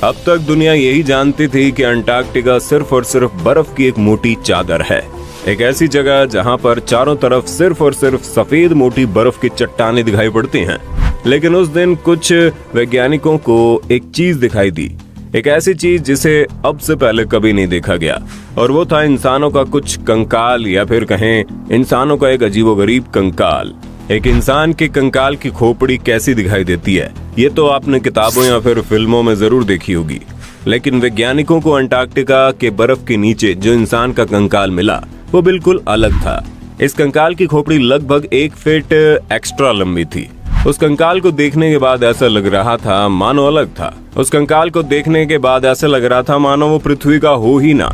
अब तक दुनिया यही जानती थी कि अंटार्कटिका सिर्फ और सिर्फ बर्फ की एक मोटी चादर है, एक ऐसी जगह जहां पर चारों तरफ सिर्फ और सिर्फ सफेद मोटी बर्फ की चट्टानें दिखाई पड़ती हैं। लेकिन उस दिन कुछ वैज्ञानिकों को एक चीज दिखाई दी, एक ऐसी चीज जिसे अब से पहले कभी नहीं देखा गया, और वो था इंसानों का कुछ कंकाल, या फिर कहें इंसानों का एक अजीबोगरीब कंकाल। एक इंसान के कंकाल की खोपड़ी कैसी दिखाई देती है, ये तो आपने किताबों या फिर फिल्मों में जरूर देखी होगी, लेकिन वैज्ञानिकों को अंटार्कटिका के बर्फ के नीचे जो इंसान का कंकाल मिला वो बिल्कुल अलग था। इस कंकाल की खोपड़ी लगभग 1 फीट एक्स्ट्रा लंबी थी। उस कंकाल को देखने के बाद ऐसा लग रहा था मानो अलग था। उस कंकाल को देखने के बाद ऐसा लग रहा था मानो वो पृथ्वी का हो ही ना।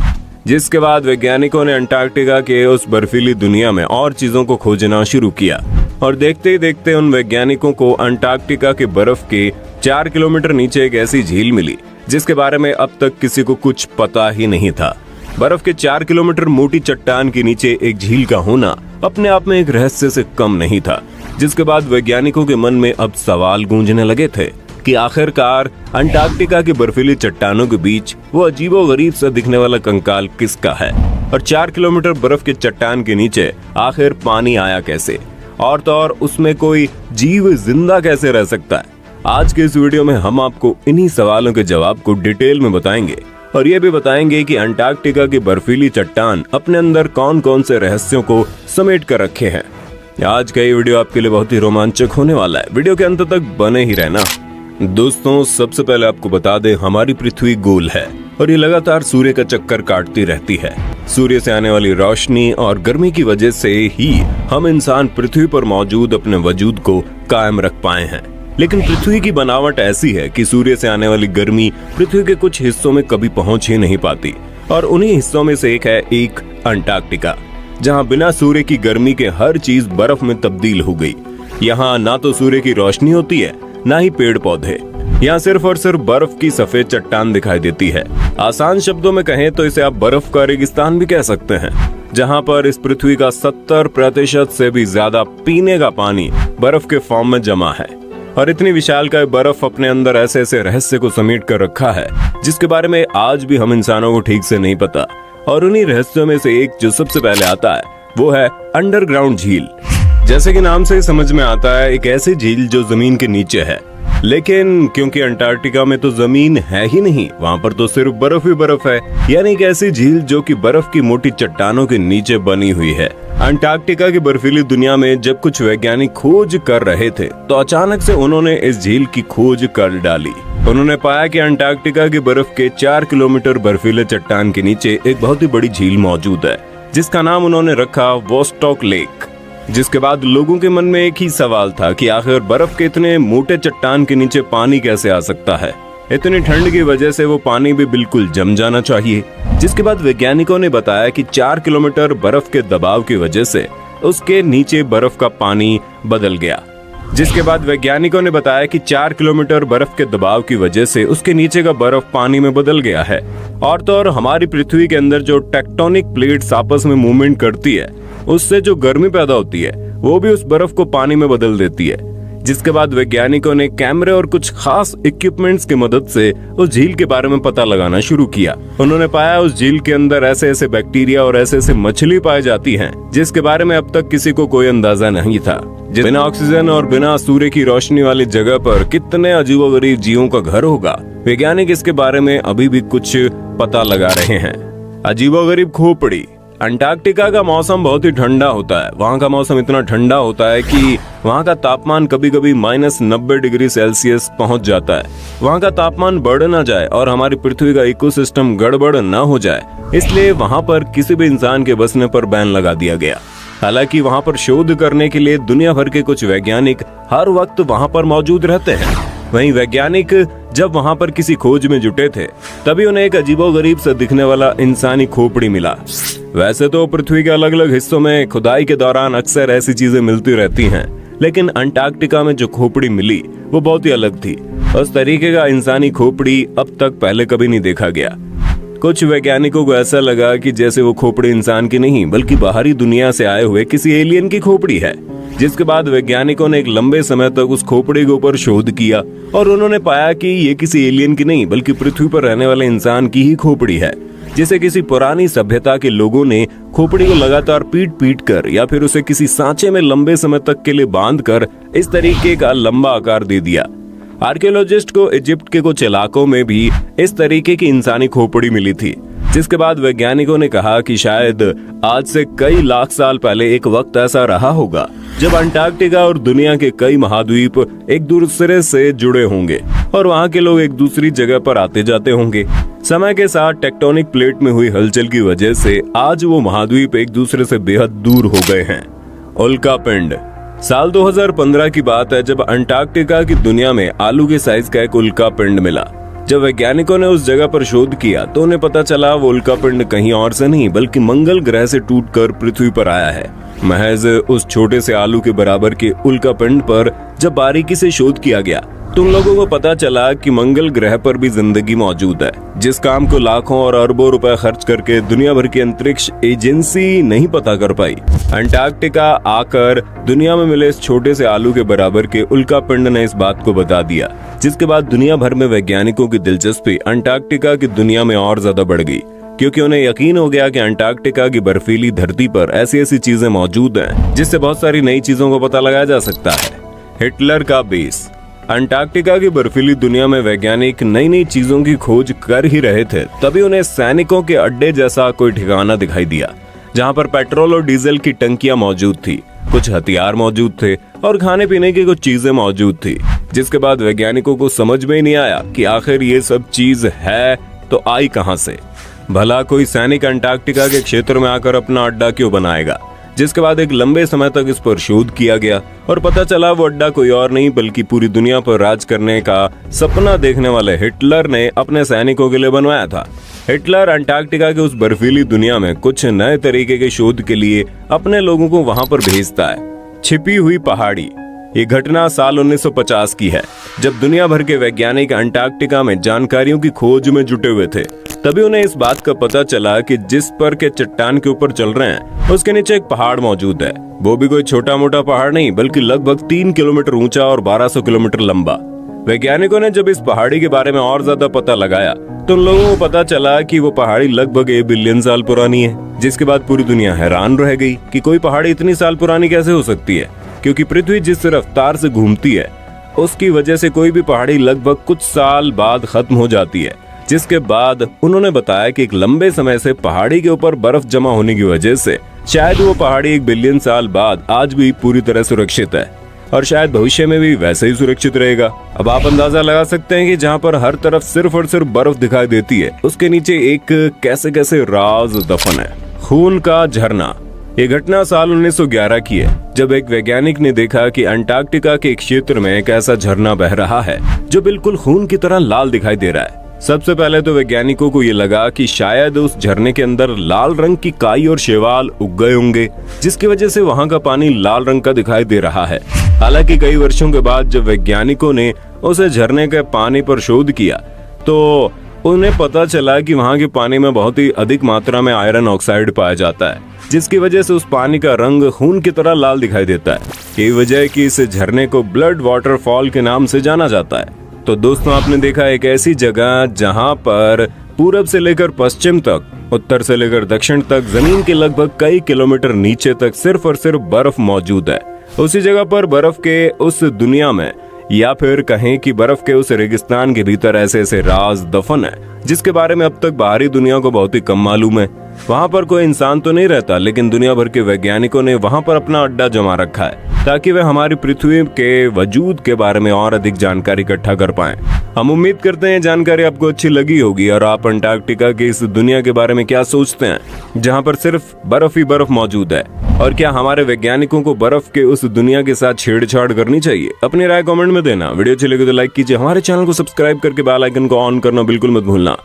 जिसके बाद वैज्ञानिकों ने अंटार्कटिका के उस बर्फीली दुनिया में और चीजों को खोजना शुरू किया, और देखते ही देखते उन वैज्ञानिकों को अंटार्कटिका के बर्फ के 4 किलोमीटर नीचे एक ऐसी झील मिली जिसके बारे में अब तक किसी को कुछ पता ही नहीं था। बर्फ के 4 किलोमीटर मोटी चट्टान के नीचे एक झील का होना अपने आप में एक रहस्य से कम नहीं था। जिसके बाद वैज्ञानिकों के मन में अब सवाल गूंजने लगे थे कि आखिरकार अंटार्कटिका की बर्फीली चट्टानों के बीच वो अजीबोगरीब सा दिखने वाला कंकाल किसका है, और 4 किलोमीटर बर्फ के चट्टान के नीचे आखिर पानी आया कैसे, और तो और उसमें कोई जीव जिंदा कैसे रह सकता है। आज के इस वीडियो में हम आपको इन्हीं सवालों के जवाब को डिटेल में बताएंगे, और ये भी बताएंगे कि अंटार्कटिका की बर्फीली चट्टान अपने अंदर कौन कौन से रहस्यों को समेट कर रखे हैं। आज का ये वीडियो आपके लिए बहुत ही रोमांचक होने वाला है, वीडियो के अंत तक बने ही रहना। दोस्तों, सबसे पहले आपको बता दें, हमारी पृथ्वी गोल है और ये लगातार सूर्य का चक्कर काटती रहती है। सूर्य से आने वाली रोशनी और गर्मी की वजह से ही हम इंसान पृथ्वी पर मौजूद अपने वजूद को कायम रख पाए हैं। लेकिन पृथ्वी की बनावट ऐसी है कि सूर्य से आने वाली गर्मी पृथ्वी के कुछ हिस्सों में कभी पहुंच ही नहीं पाती, और उन्हीं हिस्सों में से एक है एक अंटार्कटिका, जहां बिना सूर्य की गर्मी के हर चीज बर्फ में तब्दील हो गई। यहाँ ना तो सूर्य की रोशनी होती है, ना ही पेड़ पौधे। यहाँ सिर्फ और सिर्फ बर्फ की सफेद चट्टान दिखाई देती है। आसान शब्दों में कहें तो इसे आप बर्फ का रेगिस्तान भी कह सकते हैं, जहाँ पर इस पृथ्वी का 70% से भी ज्यादा पीने का पानी बर्फ के फॉर्म में जमा है। और इतनी विशालकाय बर्फ अपने अंदर ऐसे ऐसे रहस्य को समेट कर रखा है जिसके बारे में आज भी हम इंसानों को ठीक से नहीं पता। और उन्हीं रहस्यों में से एक जो सबसे पहले आता है वो है अंडरग्राउंड झील। जैसे कि नाम से ही समझ में आता है, एक ऐसी झील जो जमीन के नीचे है। लेकिन क्योंकि अंटार्कटिका में तो जमीन है ही नहीं, वहाँ पर तो सिर्फ बर्फ ही बर्फ है, यानी एक ऐसी झील जो कि बर्फ की मोटी चट्टानों के नीचे बनी हुई है। अंटार्कटिका की बर्फीली दुनिया में जब कुछ वैज्ञानिक खोज कर रहे थे तो अचानक से उन्होंने इस झील की खोज कर डाली। उन्होंने पाया कि अंटार्कटिका की बर्फ के 4 किलोमीटर बर्फीले चट्टान के नीचे एक बहुत ही बड़ी झील मौजूद है, जिसका नाम उन्होंने रखा वोस्टॉक लेक। जिसके बाद लोगों के मन में एक ही सवाल था कि आखिर बर्फ के इतने मोटे चट्टान के नीचे पानी कैसे आ सकता है। इतनी ठंड की वजह से वो पानी भी बिल्कुल जम जाना चाहिए। जिसके बाद वैज्ञानिकों ने बताया कि 4 किलोमीटर बर्फ के दबाव की वजह से उसके नीचे बर्फ का पानी बदल गया। जिसके बाद वैज्ञानिकों ने बताया कि 4 किलोमीटर बर्फ के दबाव की वजह से उसके नीचे का बर्फ पानी में बदल गया है। और तो और हमारी पृथ्वी के अंदर जो टेक्टोनिक प्लेट्स आपस में मूवमेंट करती है, उससे जो गर्मी पैदा होती है वो भी उस बर्फ को पानी में बदल देती है। जिसके बाद वैज्ञानिकों ने कैमरे और कुछ खास इक्विपमेंट्स की मदद से उस झील के बारे में पता लगाना शुरू किया। उन्होंने पाया उस झील के अंदर ऐसे ऐसे बैक्टीरिया और ऐसे ऐसे मछली पाई जाती हैं जिसके बारे में अब तक किसी को कोई अंदाजा नहीं था। बिना ऑक्सीजन और बिना सूर्य की रोशनी वाली जगह पर कितने अजीबोगरीब जीवों का घर होगा, वैज्ञानिक इसके बारे में अभी भी कुछ पता लगा रहे हैं। अजीबोगरीब खोपड़ी। अंटार्कटिका का मौसम बहुत ही ठंडा होता है। वहाँ का मौसम इतना ठंडा होता है कि वहाँ का तापमान कभी कभी -90 डिग्री सेल्सियस पहुँच जाता है। वहाँ का तापमान बढ़ ना जाए और हमारी पृथ्वी का इकोसिस्टम गड़बड़ ना हो जाए, इसलिए वहाँ पर किसी भी इंसान के बसने पर बैन लगा दिया गया। हालांकि वहाँ पर शोध करने के लिए दुनिया भर के कुछ वैज्ञानिक हर वक्त वहाँ पर मौजूद रहते हैं। वहीं वैज्ञानिक जब वहाँ पर किसी खोज में जुटे थे तभी उन्हें एक अजीबोगरीब सा दिखने वाला इंसानी खोपड़ी मिला। वैसे तो पृथ्वी के अलग अलग हिस्सों में खुदाई के दौरान अक्सर ऐसी चीजें मिलती रहती हैं, लेकिन अंटार्कटिका में जो खोपड़ी मिली वो बहुत ही अलग थी। उस तरीके का इंसानी खोपड़ी अब तक पहले कभी नहीं देखा गया। कुछ वैज्ञानिकों को ऐसा लगा कि जैसे वो खोपड़ी इंसान की नहीं बल्कि बाहरी दुनिया से आए हुए किसी एलियन की खोपड़ी है। जिसके बाद वैज्ञानिकों ने एक लंबे समय तक उस खोपड़ी के ऊपर शोध किया और उन्होंने पाया कि ये किसी एलियन की नहीं बल्कि पृथ्वी पर रहने वाले इंसान की ही खोपड़ी है, जिसे किसी पुरानी सभ्यता के लोगों ने खोपड़ी को लगातार पीट पीट कर या फिर उसे किसी सांचे में लंबे समय तक के लिए बांध कर इस तरीके का लंबा आकार दे दिया। आर्कियोलॉजिस्ट को इजिप्ट के कुछ इलाकों में भी इस तरीके की इंसानी खोपड़ी मिली थी, जिसके बाद वैज्ञानिकों ने कहा कि शायद आज से कई लाख साल पहले एक वक्त ऐसा रहा होगा जब अंटार्कटिका और दुनिया के कई महाद्वीप एक दूसरे से जुड़े होंगे और वहाँ के लोग एक दूसरी जगह पर आते जाते होंगे। समय के साथ टेक्टोनिक प्लेट में हुई हलचल की वजह से आज वो महाद्वीप एक दूसरे से बेहद दूर हो गए हैं। उल्का पिंड। साल 2015 की बात है जब अंटार्कटिका की दुनिया में आलू के साइज का एक उल्का पिंड मिला। जब वैज्ञानिकों ने उस जगह पर शोध किया तो उन्हें पता चला वो उल्का पिंड कहीं और से नहीं बल्कि मंगल ग्रह से टूटकर पृथ्वी पर आया है। महज उस छोटे से आलू के बराबर के उल्का पिंड पर जब बारीकी से शोध किया गया तो उन लोगों को पता चला कि मंगल ग्रह पर भी जिंदगी मौजूद है, जिस काम को लाखों और अरबों रुपए खर्च करके दुनिया भर की अंतरिक्ष एजेंसी नहीं पता कर पाई। अंटार्कटिका आकर दुनिया में मिले इस छोटे से आलू के बराबर के उल्का पिंड ने इस बात को बता दिया, जिसके बाद दुनिया भर में वैज्ञानिकों की दिलचस्पी अंटार्कटिका की दुनिया में और ज्यादा बढ़ गई, क्योंकि उन्हें यकीन हो गया कि अंटार्कटिका की बर्फीली धरती पर ऐसी ऐसी चीजें मौजूद हैं जिससे बहुत सारी नई चीजों को पता लगाया जा सकता है। हिटलर का बेस। अंटार्कटिका की बर्फीली दुनिया में वैज्ञानिक नई नई चीजों की खोज कर ही रहे थे, तभी उन्हें सैनिकों के अड्डे जैसा कोई ठिकाना दिखाई दिया जहां पर पेट्रोल और डीजल की टंकियां मौजूद थी, कुछ हथियार मौजूद थे और खाने पीने की कुछ चीजें मौजूद थी। जिसके बाद वैज्ञानिकों को समझ में ही नहीं आया कि आखिर ये सब चीज है तो आई कहां से। भला कोई सैनिक अंटार्कटिका के क्षेत्र में आकर अपना अड्डा क्यों बनाएगा। जिसके बाद एक लंबे समय तक इस पर शोध किया गया और पता चला वो अड्डा कोई और नहीं बल्कि पूरी दुनिया पर राज करने का सपना देखने वाले हिटलर ने अपने सैनिकों के लिए बनवाया था। हिटलर अंटार्कटिका के उस बर्फीली दुनिया में कुछ नए तरीके के शोध के लिए अपने लोगों को वहां पर भेजता है। छिपी हुई पहाड़ी। ये घटना साल 1950 की है, जब दुनिया भर के वैज्ञानिक अंटार्कटिका में जानकारियों की खोज में जुटे हुए थे। तभी उन्हें इस बात का पता चला कि जिस पर के चट्टान के ऊपर चल रहे हैं उसके नीचे एक पहाड़ मौजूद है। वो भी कोई छोटा मोटा पहाड़ नहीं बल्कि लगभग 3 किलोमीटर ऊंचा और 1200 किलोमीटर लंबा। वैज्ञानिकों ने जब इस पहाड़ी के बारे में और ज्यादा पता लगाया तो उन लोगों को पता चला कि वो पहाड़ी लगभग 1 बिलियन साल पुरानी है। जिसके बाद पूरी दुनिया हैरान रह गई कि कोई पहाड़ी इतनी साल पुरानी कैसे हो सकती है, क्योंकि पृथ्वी जिस रफ्तार से घूमती है उसकी वजह से कोई भी पहाड़ी लगभग कुछ साल बाद खत्म हो जाती है। जिसके बाद उन्होंने बताया कि एक लंबे समय से पहाड़ी के ऊपर बर्फ जमा होने की वजह से शायद वो पहाड़ी 1 बिलियन साल बाद आज भी पूरी तरह सुरक्षित है और शायद भविष्य में भी वैसे ही सुरक्षित रहेगा। अब आप अंदाजा लगा सकते हैं कि जहाँ पर हर तरफ सिर्फ और सिर्फ बर्फ दिखाई देती है उसके नीचे एक कैसे कैसे राज दफन है। खून का झरना। ये घटना साल 1911 की है, जब एक वैज्ञानिक ने देखा कि अंटार्कटिका के एक क्षेत्र में एक ऐसा झरना बह रहा है जो बिल्कुल खून की तरह लाल दिखाई दे रहा है। सबसे पहले तो वैज्ञानिकों को ये लगा कि शायद उस झरने के अंदर लाल रंग की काई और शैवाल उग गए होंगे, जिसकी वजह से वहां का पानी लाल रंग का दिखाई दे रहा है। हालांकि कई वर्षों के बाद जब वैज्ञानिकों ने उस झरने के पानी पर शोध किया तो उन्हें पता चला कि वहां के पानी में बहुत ही अधिक मात्रा में आयरन ऑक्साइड पाया जाता है, जिसकी वजह से उस पानी का रंग खून की तरह लाल दिखाई देता है। यही वजह है कि इस झरने को ब्लड वाटरफॉल के नाम से जाना जाता है। तो दोस्तों, आपने देखा एक ऐसी जगह जहां पर पूरब से लेकर पश्चिम तक, उत्तर से लेकर दक्षिण तक जमीन के लगभग कई किलोमीटर नीचे तक सिर्फ और सिर्फ बर्फ मौजूद है। उसी जगह पर बर्फ के उस दुनिया में या फिर कहें कि बर्फ के उस रेगिस्तान के भीतर ऐसे ऐसे राज दफन है जिसके बारे में अब तक बाहरी दुनिया को बहुत ही कम मालूम है। वहां पर कोई इंसान तो नहीं रहता, लेकिन दुनिया भर के वैज्ञानिकों ने वहां पर अपना अड्डा जमा रखा है ताकि वे हमारी पृथ्वी के वजूद के बारे में और अधिक जानकारी इकट्ठा कर पाएं। हम उम्मीद करते हैं जानकारी आपको अच्छी लगी होगी और आप अंटार्कटिका की इस दुनिया के बारे में क्या सोचते हैं जहां पर सिर्फ बर्फ ही बर्फ मौजूद है, और क्या हमारे वैज्ञानिकों को बर्फ के उस दुनिया के साथ छेड़छाड़ करनी चाहिए। अपनी राय कमेंट में देना। वीडियो अच्छी लगे तो लाइक कीजिए, हमारे चैनल को सब्सक्राइब करके बेल आइकन को ऑन करना बिल्कुल मत भूलना।